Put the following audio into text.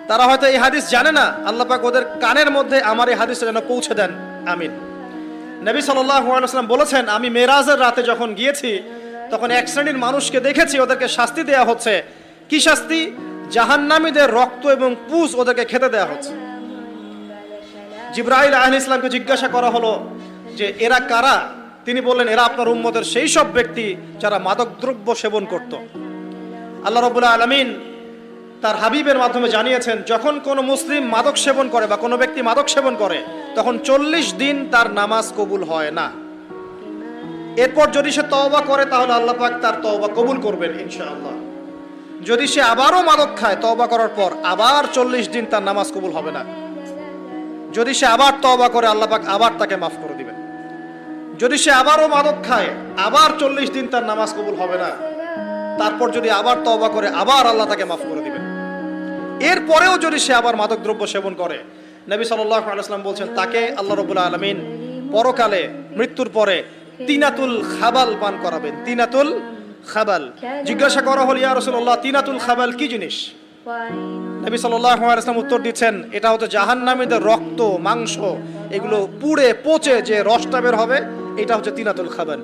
তারা হয়তো এই হাদিস জানে না, আল্লাহ পাক ওদের কানের মধ্যে আমার এই হাদিসটা যেন পৌঁছে দেন, আমিন। নবী সাল্লাল্লাহু আলাইহি ওয়াসাল্লাম বলেছেন, আমি মেরাজের রাতে যখন গিয়েছি তখন এক শ্রেণীর মানুষকে দেখেছি, ওদেরকে শাস্তি দেয়া হচ্ছে। কি শাস্তি? জাহান্নামীদের রক্ত এবং পুঁজ ওদেরকে খেতে দেয়া হচ্ছে। জিবরাইল আলাইহিস সালামকে জিজ্ঞাসা করা হলো যে এরা কারা? তিনি বললেন, এরা আপনার উম্মতের সেই সব ব্যক্তি যারা মাদকদ্রব্য সেবন করত। আল্লাহ রাব্বুল আলামিন তার হাবিবের মাধ্যমে জানিয়েছেন, যখন কোনো মুসলিম মাদক সেবন করে বা কোনো ব্যক্তি মাদক সেবন করে তখন 40 দিন তার নামাজ কবুল হয় না। এরপর যদি সে তওবা করে তাহলে আল্লাহ পাক তার তওবা কবুল করবেন ইনশাআল্লাহ। যদি সে আবারও মাদক খায় তওবা করার পর, আবার 40 দিন তার নামাজ কবুল হবে না। যদি সে আবার তওবা করে আল্লাহ পাক আবার তাকে মাফ করে দিবেন। যদি সে আবারও মাদক খায় আবার 40 দিন তার নামাজ কবুল হবে না। তারপর যদি আবার তওবা করে আবার আল্লাহ তাকে মাফ করে দিবেন। এরপরেও যদি সে আবার মাদক দ্রব্য সেবন করে, নবী সাল্লাল্লাহু আলাইহি ওয়াসাল্লাম বলছেন তাকে আল্লাহ রাব্বুল আলামিন পরকালে মৃত্যুর পরে তিনাতুল খাবাল পান করাবেন। তিনাতুল খাবাল। জিজ্ঞাসা করা হলো, ইয়া রাসূলুল্লাহ, তিনাতুল খাবাল কি জিনিস? নবী সাল্লাল্লাহু আলাইহি ওয়াসাল্লাম উত্তর দিচ্ছেন, এটা হচ্ছে জাহান্নামীদের রক্ত, মাংস, এগুলো পুড়ে পচে যে রসটা বের হবে, এটা হচ্ছে তিনাতুল খাবাল।